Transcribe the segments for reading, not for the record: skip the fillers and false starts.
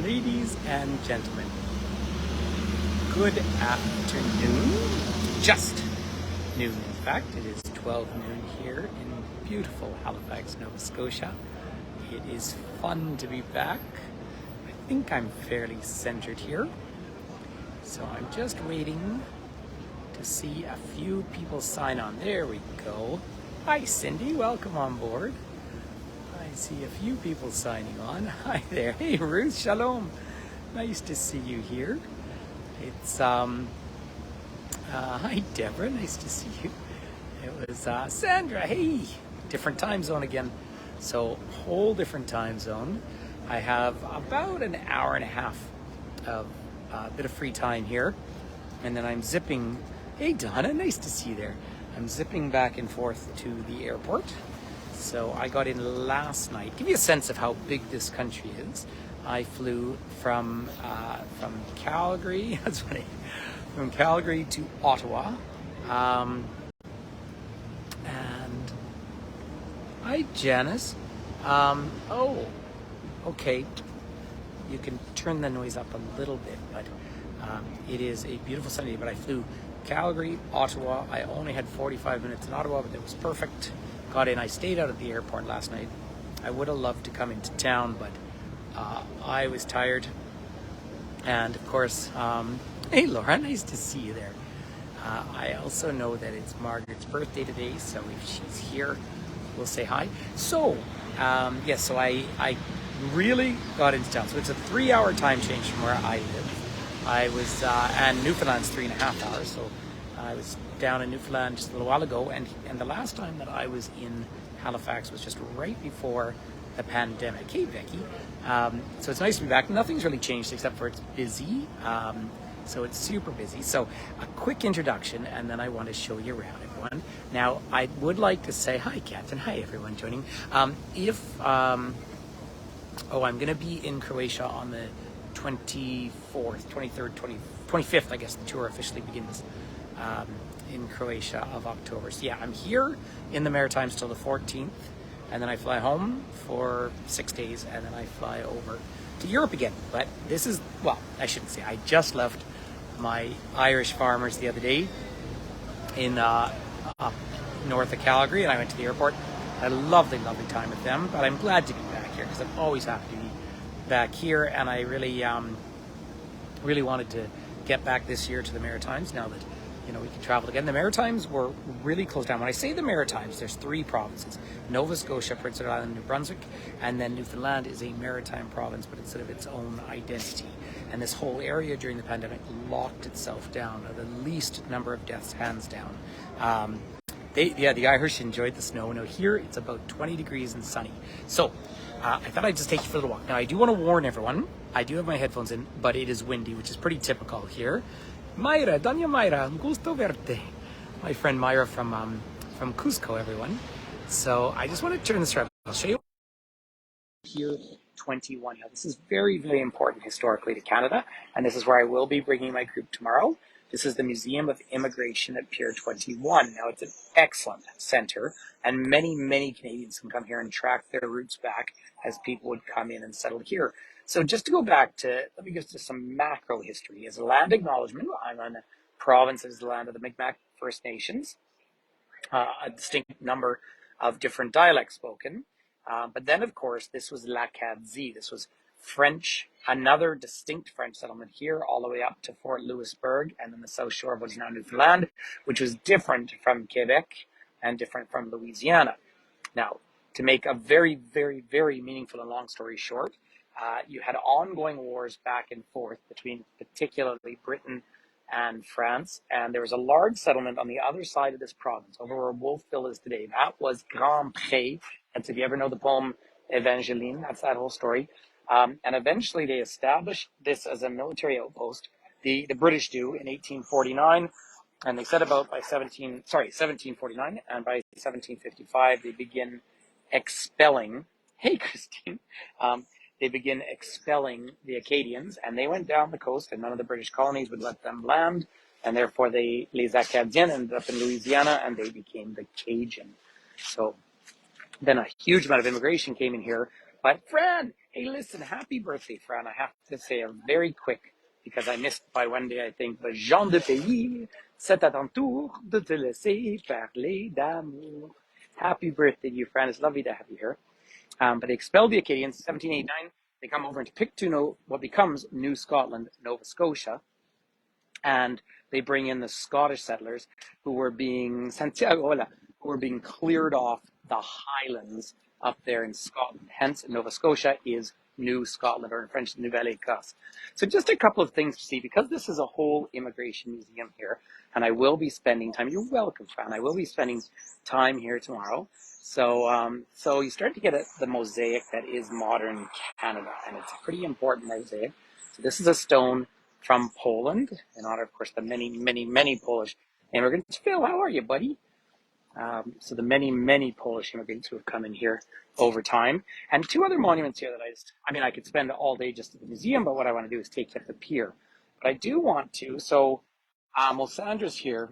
Ladies and gentlemen, good afternoon. Just noon, in fact. It is 12 noon here in beautiful Halifax, Nova Scotia. It is fun to be back. I think I'm fairly centered here. So I'm just waiting to see a few people sign on. There we go. Hi, Cindy. Welcome on board. I see a few people signing on. Hi there. Hey, Ruth. Shalom. Nice to see you here. It's hi, Deborah. Nice to see you. It was Sandra. Hey, different time zone again. So whole different time zone. I have about an hour and a half of a bit of free time here, and then I'm zipping. Hey, Donna. Nice to see you there. I'm zipping back and forth to the airport. So I got in last night. Give you a sense of how big this country is. I flew from Calgary. That's funny. From Calgary to Ottawa, and hi, Janice. Oh, okay. You can turn the noise up a little bit, but it is a beautiful Sunday. But I flew Calgary, Ottawa. I only had 45 minutes in Ottawa, but it was perfect. Got in. I stayed out at the airport last night. I would have loved to come into town, but I was tired. And of course, hey Laura, nice to see you there. I also know that it's Margaret's birthday today, so if she's here, we'll say hi. So, yes, so I really got into town. So it's a 3-hour time change from where I live. I was, and Newfoundland's 3.5 hours, so I was down in Newfoundland just a little while ago, and the last time that I was in Halifax was just right before the pandemic. Hey, Becky. So it's nice to be back. Nothing's really changed except for it's busy. So it's super busy. So a quick introduction, and then I want to show you around, everyone. Now, I would like to say hi, Captain. Hi, everyone joining. I'm going to be in Croatia on the 24th, 23rd, 25th, I guess the tour officially begins in Croatia of October. So yeah, I'm here in the Maritimes till the 14th. And then I fly home for 6 days, and then I fly over to Europe again. But this is, well, I shouldn't say. I just left my Irish farmers the other day in up north of Calgary, and I went to the airport. I had a lovely, lovely time with them. But I'm glad to be back here because I'm always happy to be back here, and I really, really wanted to get back this year to the Maritimes now that we can travel again. The Maritimes were really closed down. When I say the Maritimes, there's 3 provinces: Nova Scotia, Prince Edward Island, New Brunswick, and then Newfoundland is a maritime province, but it's sort of its own identity. And this whole area during the pandemic locked itself down, the least number of deaths, hands down. The Irish enjoyed the snow. Now here it's about 20 degrees and sunny. So I thought I'd just take you for a little walk. Now I do want to warn everyone, I do have my headphones in, but it is windy, which is pretty typical here. Myra, Doña Myra, gusto verte. My friend Myra from Cusco, everyone. So I just want to turn this around. I'll show you here 21. Now this is very, very important historically to Canada, and this is where I will be bringing my group tomorrow. This is the Museum of Immigration at Pier 21. Now it's an excellent center, and many, many Canadians can come here and track their roots back as people would come in and settle here. So just to go back to, let me get to some macro history. As a land acknowledgement, I'm on a province that is the land of the Mi'kmaq First Nations, a distinct number of different dialects spoken. But then, of course, this was l'Acadie. This was French, another distinct French settlement here, all the way up to Fort Louisbourg, and then the south shore of what is now Newfoundland, which was different from Quebec and different from Louisiana. Now, to make a very, very, very meaningful and long story short, you had ongoing wars back and forth between particularly Britain and France, and there was a large settlement on the other side of this province, over where Wolfville is today. That was Grand Pré. That's, if you ever know the poem Evangeline, that's that whole story. And eventually they established this as a military outpost. The British do in 1849, and they set about by 1749, and by 1755 they begin expelling. Hey, Christine. They begin expelling the Acadians, and they went down the coast, and none of the British colonies would let them land, and therefore les Acadiens ended up in Louisiana, and they became the Cajun. So Then a huge amount of immigration came in here. But Fran, hey, listen, happy birthday, Fran. I have to say a very quick, because I missed by one day, I think, but Jean de Pays, c'est à ton tour de te laisser parler d'amour. Happy birthday to you, Fran. It's lovely to have you here. But they expelled the Acadians in 1789. They come over into Pictou, what becomes New Scotland, Nova Scotia, and they bring in the Scottish settlers who were being who were being cleared off the highlands up there in Scotland. Hence, Nova Scotia is New Scotland, or in French, Nouvelle-Écosse. So just a couple of things to see, because this is a whole immigration museum here, and I will be spending time, you're welcome, Fran, I will be spending time here tomorrow. So you start to get the mosaic that is modern Canada, and it's a pretty important mosaic. So this is a stone from Poland, in honor, of course, the many, many, many Polish immigrants. Phil, how are you, buddy? So the many, many Polish immigrants who have come in here over time. And two other monuments here that I could spend all day just at the museum, but what I want to do is take you up the pier. But I do want to, well, Sandra's here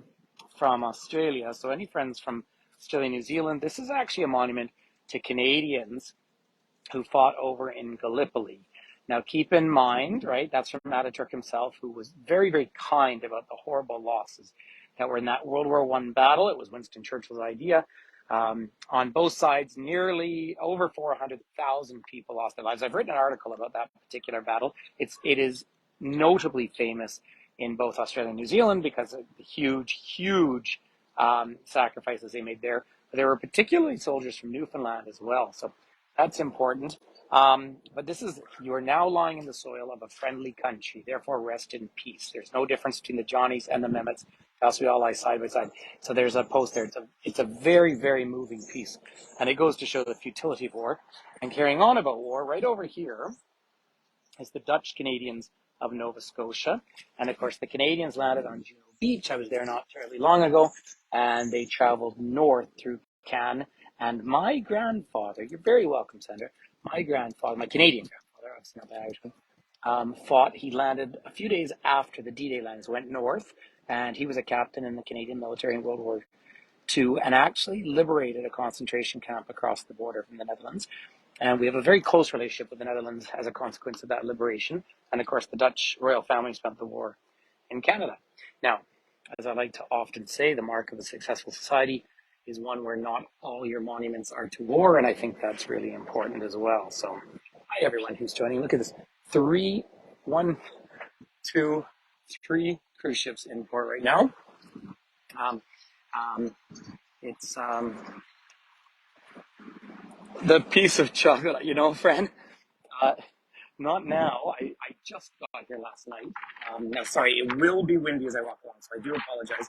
from Australia. So any friends from Australia, New Zealand, this is actually a monument to Canadians who fought over in Gallipoli. Now, keep in mind, right, that's from Ataturk himself, who was very, very kind about the horrible losses that were in that World War I battle. It was Winston Churchill's idea. On both sides, nearly over 400,000 people lost their lives. I've written an article about that particular battle. It is notably famous in both Australia and New Zealand because of the huge sacrifices they made there. But there were particularly soldiers from Newfoundland as well. So that's important. But you are now lying in the soil of a friendly country, therefore rest in peace. There's no difference between the Johnnies and the Mehmets, else we all lie side by side. So there's a post there. It's a very, very moving piece. And it goes to show the futility of war. And carrying on about war, right over here is the Dutch Canadians of Nova Scotia. And of course, the Canadians landed on Juno Beach. I was there not terribly long ago. And they traveled north through Cannes. And my grandfather, you're very welcome, Sandra. My grandfather, my Canadian grandfather, obviously not that Irish, he landed a few days after the D-Day landings, went north, and he was a captain in the Canadian military in World War II, and actually liberated a concentration camp across the border from the Netherlands. And we have a very close relationship with the Netherlands as a consequence of that liberation. And of course, the Dutch royal family spent the war in Canada. Now, as I like to often say, the mark of a successful society is one where not all your monuments are to war, and I think that's really important as well. So, hi everyone who's joining. Look at this: 3, 1, 2, 3 cruise ships in port right now. It's the piece of chocolate, friend. Not now. I just got here last night. No, sorry, it will be windy as I walk along, so I do apologize.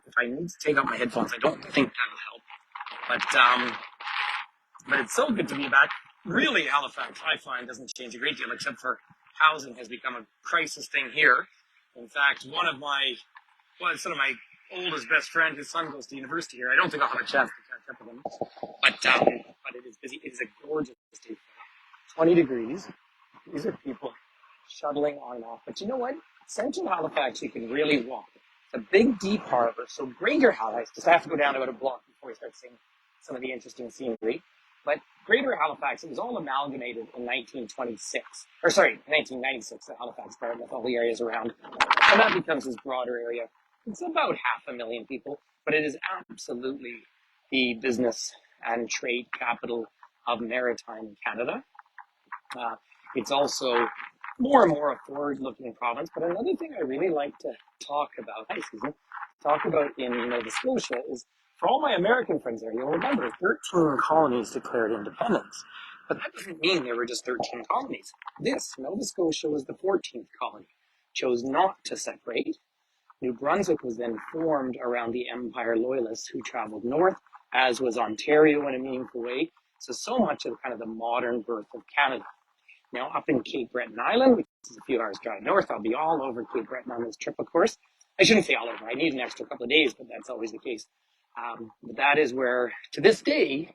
If I need to take out my headphones, I don't think that'll help. But it's so good to be back. Really, Halifax, I find, doesn't change a great deal, except for housing has become a crisis thing here. In fact, one of my oldest best friend, his son goes to university here. I don't think I'll have a chance to catch up with him. But it is busy. It is a gorgeous day. 20 degrees. These are people shuttling on and off. But you know what? Central Halifax, you can really walk. It's a big, deep harbor. So Greater Halifax, just have to go down about a block before we start seeing some of the interesting scenery. But Greater Halifax, it was all amalgamated in 1996. 1996, the Halifax part with all the areas around. And that becomes this broader area. It's about 500,000 people, but it is absolutely the business and trade capital of maritime Canada. It's also more and more a forward-looking province. But another thing I really like to talk about in Nova Scotia is, for all my American friends there, you'll remember 13 colonies declared independence. But that doesn't mean there were just 13 colonies. Nova Scotia was the 14th colony, chose not to separate. New Brunswick was then formed around the Empire Loyalists who traveled north, as was Ontario in a meaningful way. So much of kind of the modern birth of Canada. Now, up in Cape Breton Island, which is a few hours drive north, I'll be all over Cape Breton on this trip, of course. I shouldn't say all over. I need an extra couple of days, but that's always the case. But that is where, to this day,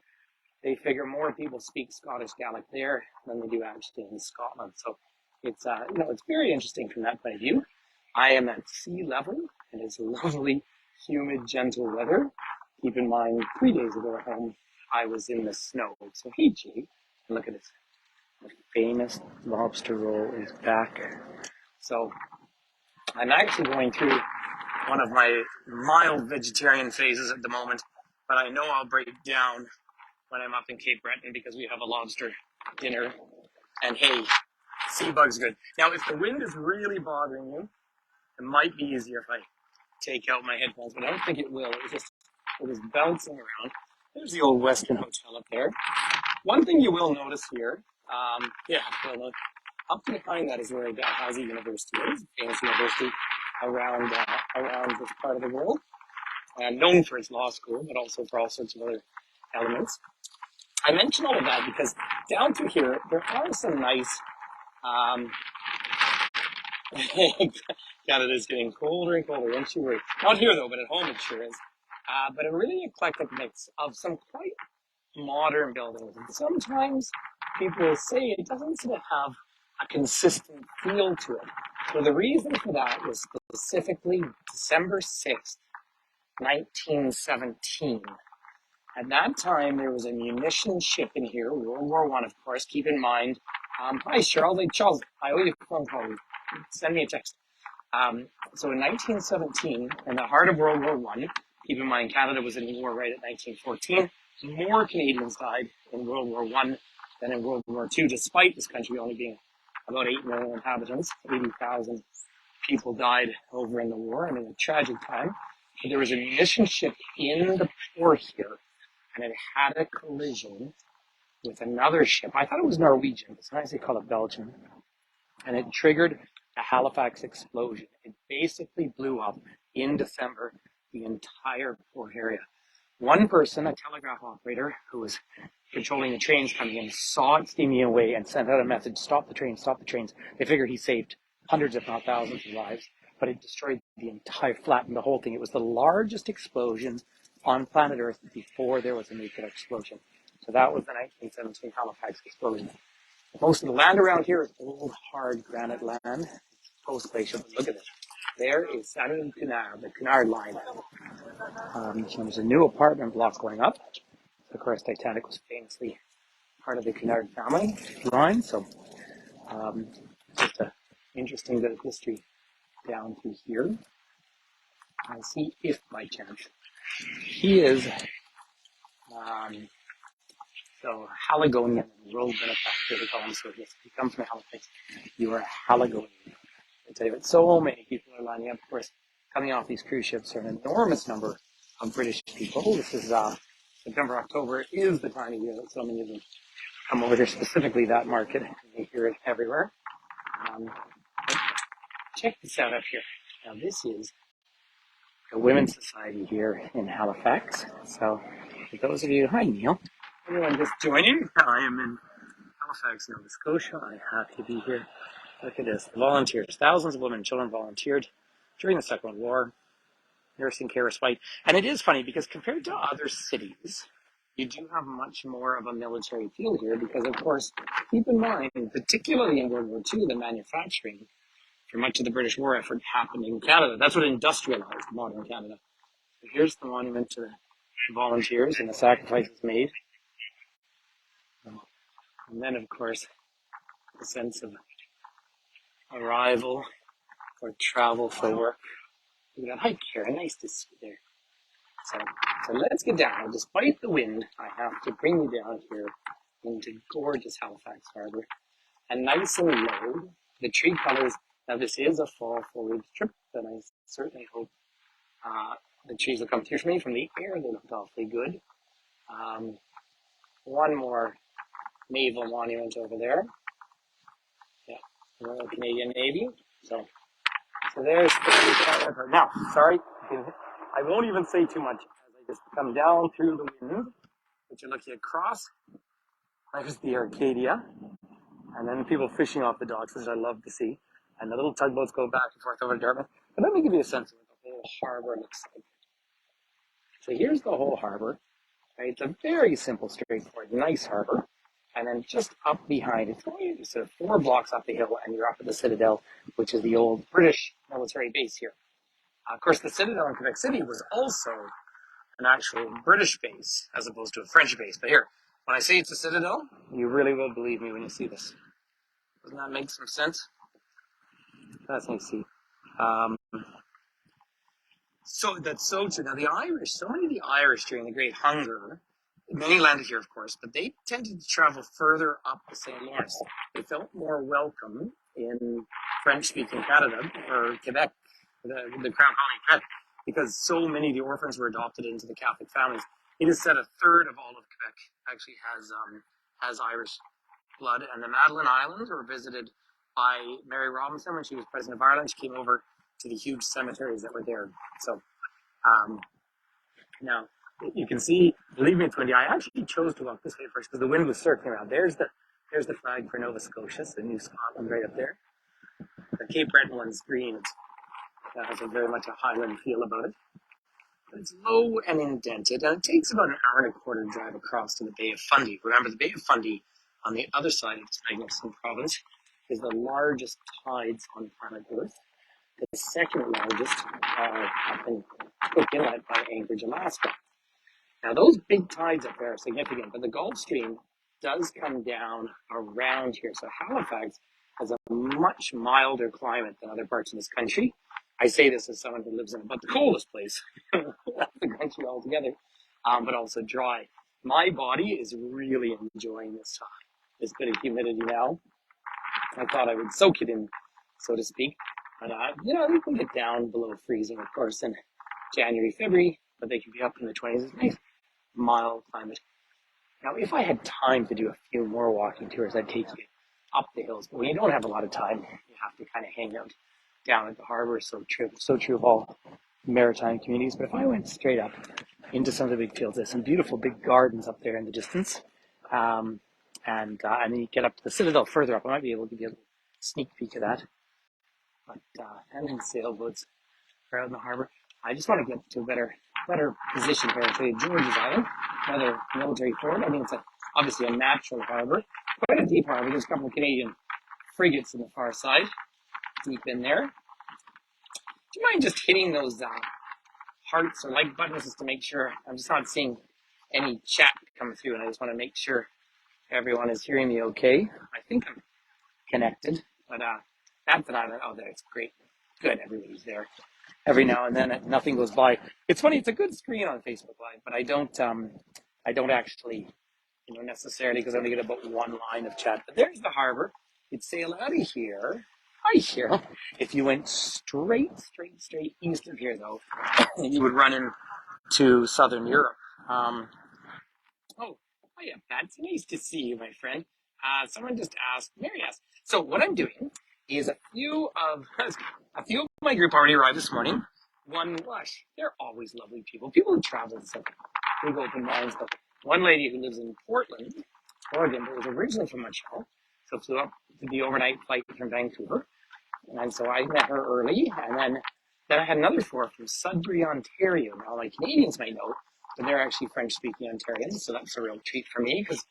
they figure more people speak Scottish Gaelic there than they do actually in Scotland. So it's it's very interesting from that point of view. I am at sea level, and it's lovely, humid, gentle weather. Keep in mind, 3 days ago at home, I was in the snow. So hey, Jake, look at this. The famous lobster roll is back. So I'm actually going through one of my mild vegetarian phases at the moment, but I know I'll break down when I'm up in Cape Breton because we have a lobster dinner. And hey, sea bug's good. Now, if the wind is really bothering you, it might be easier if I take out my headphones, but I don't think it will. It was bouncing around. There's the old Western Hotel up there. One thing you will notice here, well, up behind that is where Dalhousie University is, a famous university around this part of the world, known for its law school, but also for all sorts of other elements. I mention all of that because down through here, there are some nice, Canada's getting colder and colder, don't you worry. Not here though, but at home it sure is. But a really eclectic mix of some quite modern buildings. And sometimes people will say it doesn't seem to have a consistent feel to it. So the reason for that was specifically December 6th, 1917. At that time, there was a munitions ship in here, World War One, of course. Keep in mind, hi, Charles. Hey, Charles, I owe you a phone call. Send me a text. So in 1917, in the heart of World War One, keep in mind Canada was in war right at 1914. More Canadians died in World War One than in World War Two, despite this country only being about 8 million inhabitants. 80,000 people died over in the war. I mean, a tragic time. But there was a munitions ship in the port here, and it had a collision with another ship. I thought it was Norwegian, but sometimes they call it Belgian. And it triggered a Halifax explosion. It basically blew up in December the entire port area. One person, a telegraph operator who was controlling the trains coming in, saw it steaming away and sent out a message, stop the trains, stop the trains. They figured he saved hundreds, if not thousands of lives, but it destroyed the entire, flattened the whole thing. It was the largest explosion on planet Earth before there was a nuclear explosion. So that was the 1917 Halifax explosion. Most of the land around here is old, hard granite land, post-glacial. Look at it. There is Samuel Cunard, the Cunard line. There's a new apartment block going up. Of course, Titanic was famously part of the Cunard family line, so just an interesting bit of history down through here. I'll see if by chance he is so Haligonian, world benefactor, they call him. So if you come from Halifax, you are a Haligonian. I tell you what, so many people are lining up. Of course, coming off these cruise ships are an enormous number of British people. This is September, October is the time of year that so many of them come over here, specifically that market. You hear it everywhere. Check this out up here. Now this is the Women's Society here in Halifax. So for those of you, hi Neil, anyone just joining, I am in Halifax, Nova Scotia. I'm happy to be here. Look at this, the volunteers. Thousands of women and children volunteered during the Second World War, nursing care, respite. And it is funny because compared to other cities, you do have much more of a military feel here because, of course, keep in mind, particularly in World War II, the manufacturing for much of the British war effort happened in Canada. That's what industrialized modern Canada. So here's the monument to the volunteers and the sacrifices made. And then, of course, the sense of arrival or travel for work. Look at that. Hi, Karen. Nice to see you there. So let's get down. Despite the wind, I have to bring you down here into gorgeous Halifax Harbor. And nice and low, the tree colors. Now, this is a fall foliage trip, and I certainly hope the trees will come through for me. From the air, they looked awfully good. One more naval monument over there. Yeah, Royal Canadian Navy. So there's the now, sorry, I won't even say too much as I just come down through the wind, but you're looking across. There's the Arcadia, and then people fishing off the docks, which I love to see, and the little tugboats go back and forth over Dartmouth. But let me give you a sense of what the whole harbor looks like. So here's the whole harbor. Right? It's a very simple, straightforward, nice harbor. And then just up behind, it's only sort of 4 blocks up the hill, and you're up at the Citadel, which is the old British military base here. Of course, the Citadel in Quebec City was also an actual British base as opposed to a French base. But here, when I say it's a citadel, you really will believe me when you see this. Doesn't that make some sense? That's nice to see. Um, so that's so true. Now the Irish, so many of the Irish during the Great Hunger, many landed here, of course, but they tended to travel further up the St. Lawrence. They felt more welcome in French-speaking Canada or Quebec, the Crown Colony of Quebec, because so many of the orphans were adopted into the Catholic families. It is said a third of all of Quebec actually has Irish blood, and the Madeline Islands were visited by Mary Robinson when she was president of Ireland. She came over to the huge cemeteries that were there. So now you can see, believe me, it's windy. I actually chose to walk this way first because the wind was circling around. There's the flag for Nova Scotia, so New Scotland right up there. The Cape Breton one's green. That has very much a Highland feel about it. But it's low and indented, and it takes about an hour and a quarter drive across to the Bay of Fundy. Remember, the Bay of Fundy on the other side of this magnificent province is the largest tides on planet Earth. The second largest up in Cook Inlet by Anchorage, Alaska. Now, those big tides up there are significant, but the Gulf Stream does come down around here. So Halifax has a much milder climate than other parts of this country. I say this as someone who lives in about the coldest place of the country altogether, but also dry. My body is really enjoying this bit of humidity now. I thought I would soak it in, so to speak. But, you can get down below freezing, of course, in January, February, but they can be up in the 20s. It's nice, mild climate. Now, if I had time to do a few more walking tours, I'd take you up the hills. But when you don't have a lot of time, you have to kind of hang out down at the harbor. So true of all maritime communities. But if I went straight up into some of the big fields, there's some beautiful big gardens up there in the distance. And then you get up to the citadel further up. I might be able to give you a sneak peek of that. But and then sailboats are out in the harbor. I just want to get to a better position here and show you George's Island, another military fort. I mean, it's obviously a natural harbor, quite a deep harbor. There's a couple of Canadian frigates on the far side, deep in there. Do you mind just hitting those hearts or like buttons just to make sure? I'm just not seeing any chat come through, and I just want to make sure everyone is hearing me okay. I think I'm connected, but that's an island. Oh, there, it's great. Good, everybody's there. Every now and then, nothing goes by. It's funny. It's a good screen on Facebook Live, but I don't actually, necessarily, because I only get about one line of chat. But there's the harbor. You'd sail out of here. Hi, Cheryl. If you went straight east of here, though, you would run into Southern Europe. Yeah, that's nice to see you, my friend. Someone just asked, Mary asked. So what I'm doing is a few of my group already arrived this morning. They're always lovely people. People who travel with such big open minds. But one lady who lives in Portland, Oregon, but was originally from Montreal, so flew up to the overnight flight from Vancouver. And so I met her early, and then I had another four from Sudbury, Ontario. Now, like Canadians might know, but they're actually French-speaking Ontarians, so that's a real treat for me. Because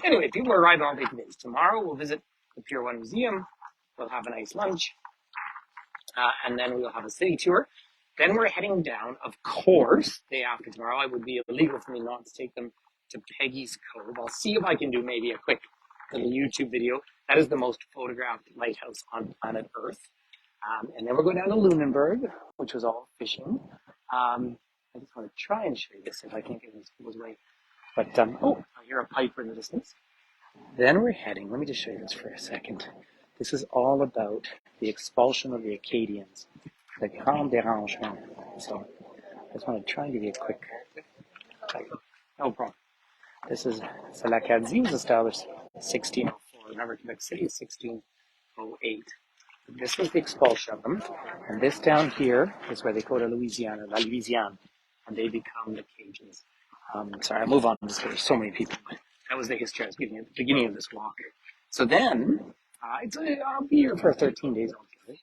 anyway, people are arriving all day today. Tomorrow we'll visit the Pier 1 Museum. We'll have a nice lunch, and then we'll have a city tour. Then we're heading down, of course, day after tomorrow. It would be illegal for me not to take them to Peggy's Cove. I'll see if I can do maybe a quick little YouTube video. That is the most photographed lighthouse on planet Earth. And then we're going down to Lunenburg, which was all fishing. I just want to try and show you this if I can't get these people's way. But, I hear a piper in the distance. Then we're heading, let me just show you this for a second. This is all about the expulsion of the Acadians, the Grand Dérangement. So I just want to try and give you a quick, no problem. This is, so l'Acadie was established in 1604. Remember, Quebec City is 1608. This was the expulsion of them. And this down here is where they go to Louisiana, La Louisiane, and they become the Cajuns. Sorry, I'll move on just because there's so many people. But that was the history I was giving you at the beginning of this walk. So then, I'll be here for 13 days altogether.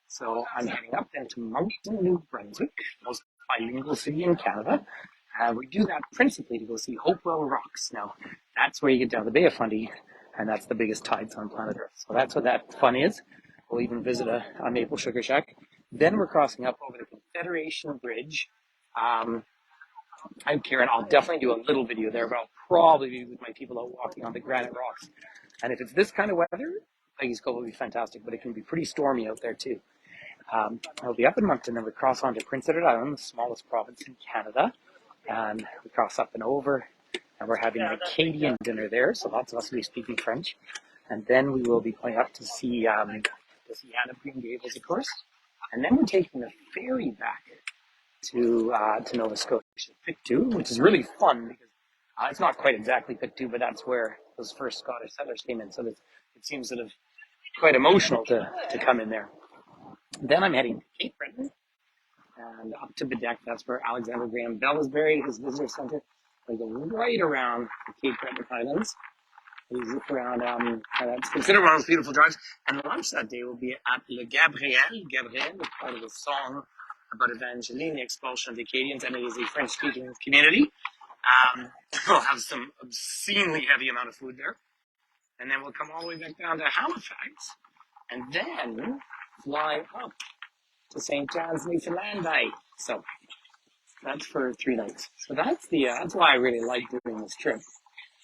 So I'm heading up then to Moncton, New Brunswick, the most bilingual city in Canada. We do that principally to go see Hopewell Rocks. Now, that's where you get down the Bay of Fundy, and that's the biggest tides on planet Earth. So that's what that fun is. We'll even visit a maple sugar shack. Then we're crossing up over the Confederation Bridge, I'm Kieran. I'll definitely do a little video there, but I'll probably be with my people out walking on the granite rocks. And if it's this kind of weather, Peggy's Cove will be fantastic, but it can be pretty stormy out there too. I'll be up in Moncton, then we cross on to Prince Edward Island, the smallest province in Canada. And we cross up and over, and we're having an Acadian dinner there, so lots of us will be speaking French. And then we will be going up to see Anne of Green Gables, of course. And then we're taking the ferry back to Nova Scotia, Pictou, which is really fun because it's not quite exactly Pictou, but that's where those first Scottish settlers came in. So it seems sort of quite emotional to come in there. Then I'm heading to Cape Breton and up to Bedeck. That's where Alexander Graham Bell is buried, his visitor center. We go right around the Cape Breton Highlands. We zip around, it's considered one of those beautiful drives. And the lunch that day will be at Le Gabriel. Gabriel is part of a song about Evangeline, the expulsion of the Acadians, and it is a French-speaking community. We'll have some obscenely heavy amount of food there. And then we'll come all the way back down to Halifax, and then fly up to St. John's, Newfoundland. So that's for 3 nights. So that's why I really like doing this trip.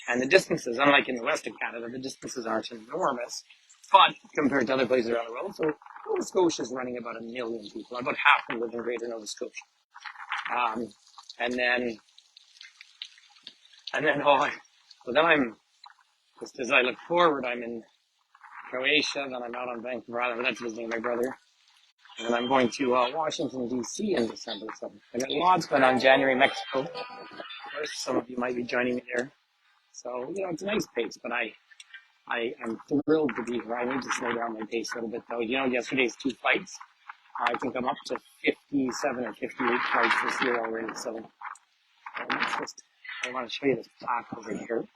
And the distances, unlike in the west of Canada, the distances aren't enormous, but compared to other places around the world. So Nova Scotia is running about 1 million people. About half of them live in Greater Nova Scotia. And then I'm, just as I look forward, I'm in Croatia, then I'm out on Vancouver Island. That's visiting my brother. And I'm going to Washington, D.C. in December. So I got lots going on. January, Mexico. Of course, some of you might be joining me there. So, it's a nice pace, but I'm thrilled to be here. I need to slow down my pace a little bit, though. Yesterday's 2 flights. I think I'm up to 57 or 58 flights this year already. So I want to show you this plaque over here.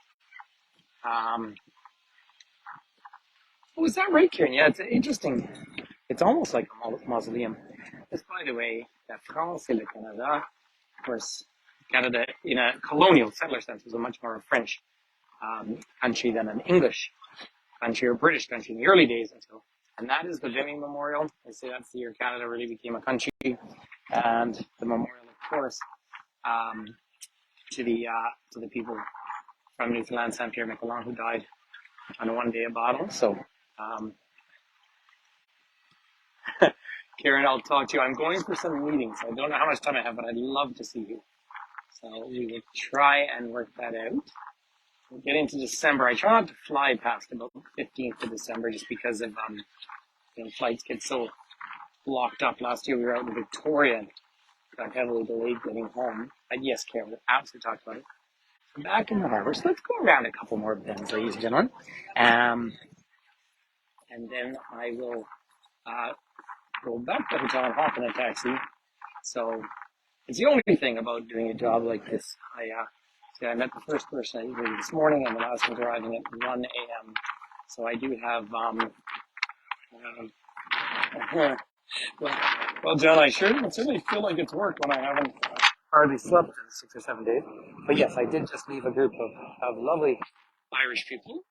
Is that right, Kieran? Yeah, it's interesting. It's almost like a mausoleum. This, by the way, la France et le Canada. Of course, Canada, in a colonial settler sense, was a much more French country than an English country or British country in the early days and that is the Vimy Memorial. They say that's the year Canada really became a country, and the memorial, of course, to the people from Newfoundland, Saint Pierre Miquelon, who died on a 1-day bottle. So, Karen, I'll talk to you. I'm going for some meetings. I don't know how much time I have, but I'd love to see you. So we will try and work that out. We'll get into December. I try not to fly past about 15th of December just because of flights get so blocked up. Last year we were out in Victoria and got heavily delayed getting home. And yes, Karen, we'll absolutely talk about it. I'm back in the harbor, so let's go around a couple more bends, ladies and gentlemen. And then I will go back to the hotel and hop in a taxi. So it's the only thing about doing a job like this. I met the first person I interviewed this morning, and the last one's arriving at 1 a.m. So I do have, well, John, I certainly feel like it's work when I haven't hardly slept in 6 or 7 days. But yes, I did just leave a group of lovely Irish people,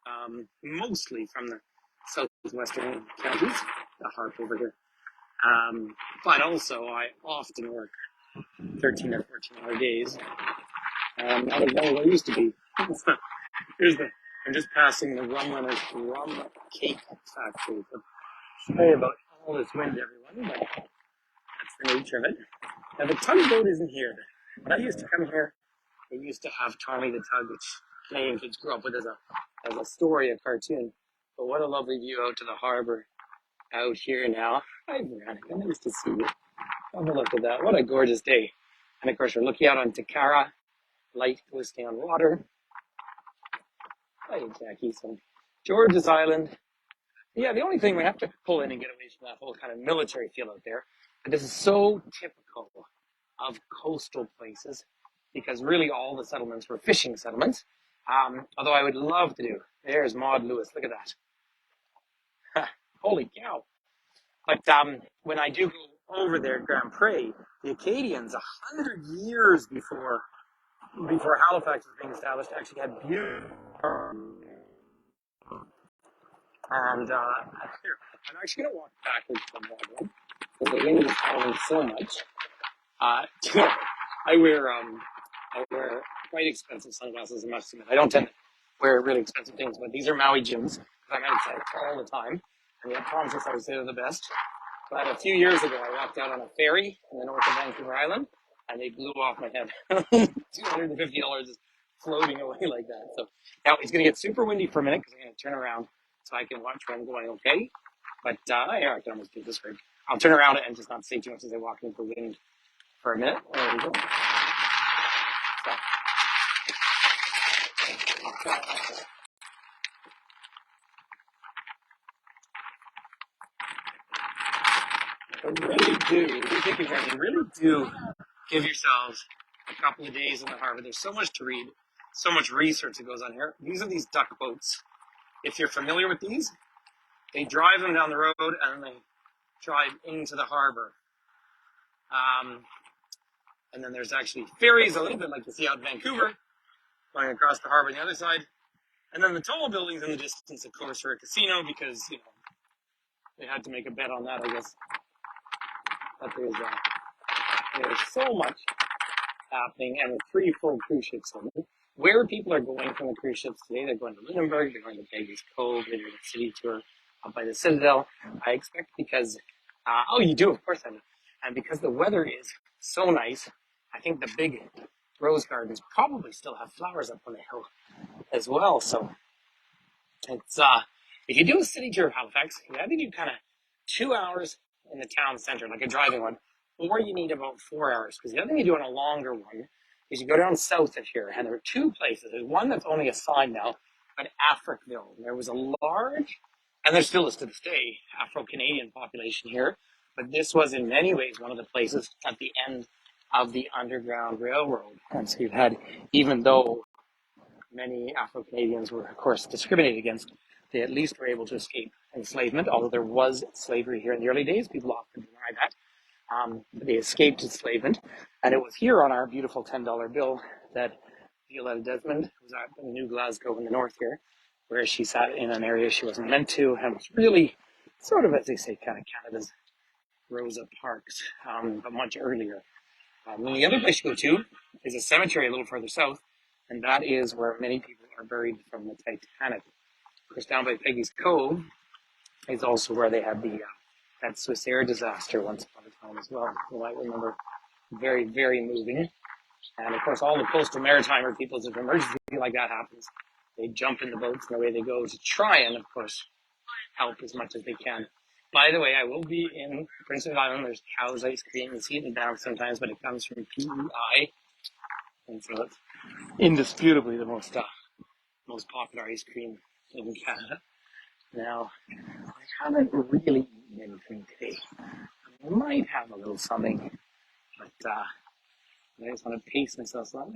mostly from the southwestern counties, the Harp over here. But also, I often work 13 or 14-hour days. Not as long as I used to be. I'm just passing the Rum Runners Rum Cake Factory. Sorry about all this wind, everyone, but that's the nature of it. Now, the tugboat isn't here. When I used to come here, they used to have Tommy the Tug, which Canadian kids grew up with as a story, a cartoon. But what a lovely view out to the harbor out here now. Hi, Veronica. Nice to see you. Have a look at that. What a gorgeous day. And, of course, we're looking out on Takara. Light glistening on water. Hi, Jackie. So, George's Island. Yeah, the only thing we have to pull in and get away from that whole kind of military feel out there. But this is so typical of coastal places because really all the settlements were fishing settlements. Although I would love to do. There's Maud Lewis. Look at that. Holy cow. But when I do go over there at Grand Pré, the Acadians, 100 years before Halifax was being established, actually had beautiful. And I'm actually going to walk backwards from that one because the wind is blowing so much. I wear I wear quite expensive sunglasses, I must admit. I don't tend to wear really expensive things, but these are Maui gyms. I'm outside all the time. And yet, promises I would say they're the best. But a few years ago, I walked out on a ferry in the north of Vancouver Island, and they blew off my head. $250 is floating away like that. So now it's going to get super windy for a minute because I'm going to turn around so I can watch where I'm going, okay? But yeah, I can almost do this right. I'll turn around and just not say too much as I walk into the wind for a minute. There we go. Thank you, Frankie. Really do give yourselves a couple of days in the harbor. There's so much to read, so much research that goes on here. These are these duck boats. If you're familiar with these, they drive them down the road and they drive into the harbor. And then there's actually ferries, a little bit like you see out in Vancouver, going across the harbor on the other side. And then the tall buildings in the distance, of course, are a casino because, you know, they had to make a bet on that, I guess. But there's so much happening, and with 3 full cruise ships on it. Where people are going from the cruise ships today, they're going to Lunenburg, they're going to Peggy's Cove, they're doing a city tour up by the Citadel, I expect, because, oh, you do, of course I do. And because the weather is so nice, I think the big rose gardens probably still have flowers up on the hill as well. So it's, if you do a city tour of Halifax, you have to do kind of 2 hours in the town center, like a driving one, or you need about 4 hours. Because the other thing you do on a longer one is you go down south of here, and there are 2 places. There's one that's only a sign now, but Africville. There was a large, and there still is to this day, Afro-Canadian population here. But this was in many ways one of the places at the end of the Underground Railroad. And so you've had, even though many Afro-Canadians were, of course, discriminated against, they at least were able to escape enslavement, although there was slavery here in the early days. People often deny that. They escaped enslavement, and it was here on our beautiful $10 bill that Violetta Desmond was at New Glasgow in the north here, where she sat in an area she wasn't meant to, and was really sort of, as they say, kind of Canada's Rosa Parks, but much earlier. And the other place you go to is a cemetery a little further south, and that is where many people are buried from the Titanic. Of course, down by Peggy's Cove is also where they had the that Swiss Air disaster once upon a time as well. You might remember, very, very moving. And of course, all the coastal maritime peoples, if an emergency like that happens, they jump in the boats and away they go to try and, of course, help as much as they can. By the way, I will be in Prince of Island. There's Cow's ice cream. You see it in the back sometimes, but it comes from PEI. And so it's indisputably the most popular ice cream in Canada. Now, I haven't really eaten anything today. I might have a little something, but I just want to pace myself. So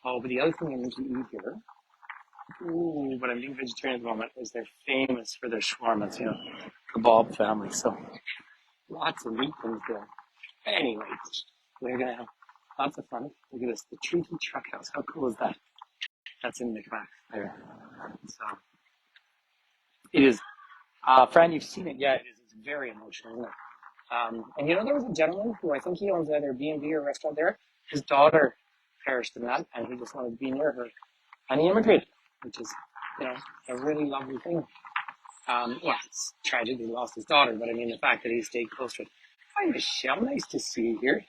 oh, but the other thing I need to eat here, but I'm being vegetarian at the moment, is they're famous for their shawarmas, you know, kebab family. So lots of meat things there. Anyway, we're going to have lots of fun. Look at this, the Treaty Truck House. How cool is that? That's in Halifax there. So it is. Fran, you've seen it. Yeah, it is. It's very emotional, isn't it? And you know, there was a gentleman who I think he owns either B&B or a restaurant there. His daughter perished in that, and he just wanted to be near her. And he immigrated, which is, you know, a really lovely thing. Well, it's tragic he lost his daughter, but I mean, the fact that he stayed close to it. Hi, Michelle. Nice to see you here.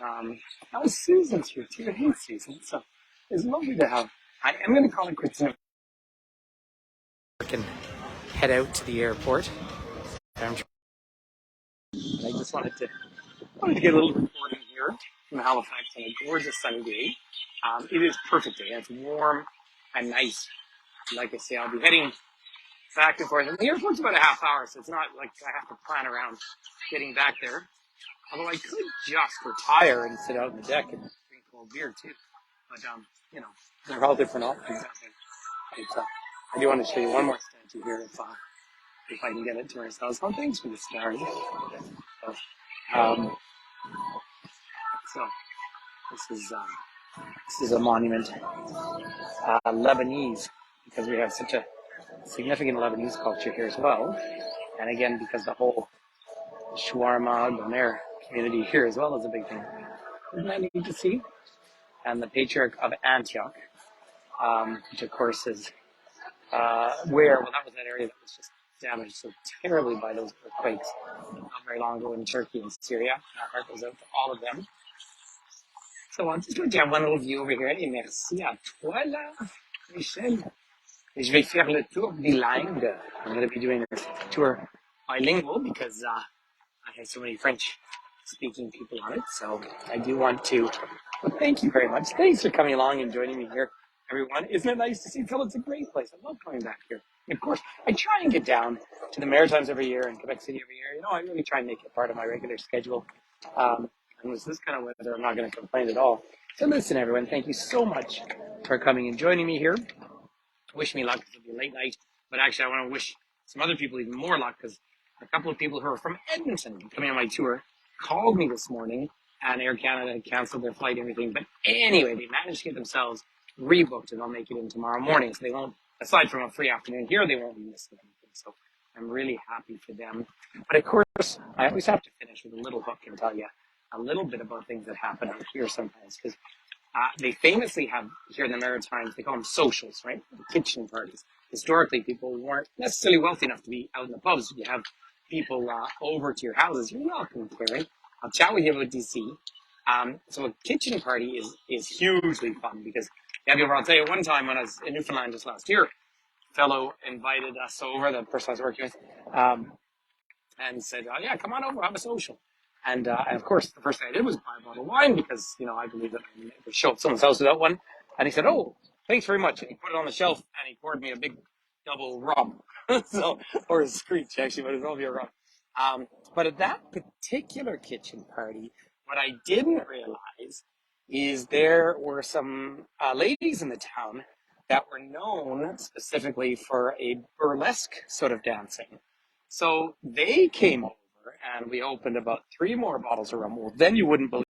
Oh, Susan's here too. Hey, Susan. So it's lovely to have. I am going to call it quits now. I can head out to the airport. I just wanted to get a little recording here from Halifax on a gorgeous sunny day. It is perfect day. It's warm and nice. Like I say, I'll be heading back and forth. And the airport's about a half hour, so it's not like I have to plan around getting back there. Although I could just retire and sit out on the deck and drink cold beer too. But, you know, they're all different options. But, I do want to show you one more statue here if I can get it to ourselves. Oh, thanks for the stars. So this is a monument, Lebanese, because we have such a significant Lebanese culture here as well. And again, because the whole shawarma, doner community here as well is a big thing. Isn't that neat to see? and the Patriarch of Antioch, which of course is well, that was that area that was just damaged so terribly by those earthquakes not very long ago in Turkey and Syria. Our heart goes out to all of them. So I'm just going to have one little view over here. Et merci à toi, là, Michel. Et je vais faire le tour bilingue. I'm going to be doing a tour bilingual because I have so many French speaking people on it. So I do want to, well, thank you very much. Thanks for coming along and joining me here, everyone. Isn't it nice to see Phil? It's a great place. I love coming back here. And of course, I try and get down to the Maritimes every year and Quebec City every year. You know, I really try and make it part of my regular schedule. And with this kind of weather, I'm not going to complain at all. So listen, everyone, thank you so much for coming and joining me here. Wish me luck because it'll be a late night. But actually, I want to wish some other people even more luck because a couple of people who are from Edmonton coming on my tour called me this morning and Air Canada had canceled their flight and everything. But anyway, they managed to get themselves rebooked and they'll make it in tomorrow morning. So they won't, aside from a free afternoon here, they won't be missing anything. So I'm really happy for them. But of course, I always have to finish with a little hook and tell you a little bit about things that happen out here sometimes because they famously have here in the Maritimes, they call them socials, right? Kitchen parties. Historically, people weren't necessarily wealthy enough to be out in the pubs. If you have people over to your houses, you're welcome, Karen. I'll chat with you about DC. So a kitchen party is hugely fun because I'll tell you one time when I was in Newfoundland just last year, a fellow invited us over, the person I was working with, and said, oh, yeah, come on over, have a social. And of course, the first thing I did was buy a bottle of wine because, you know, I believe that I never show up at someone's house without one. And he said, oh, thanks very much. And he put it on the shelf and he poured me a big double rum. Or a screech, actually, but it was only a rum. But at that particular kitchen party, what I didn't realize is there were some ladies in the town that were known specifically for a burlesque sort of dancing. So they came over and we opened about 3 more bottles of rum. Well, then you wouldn't believe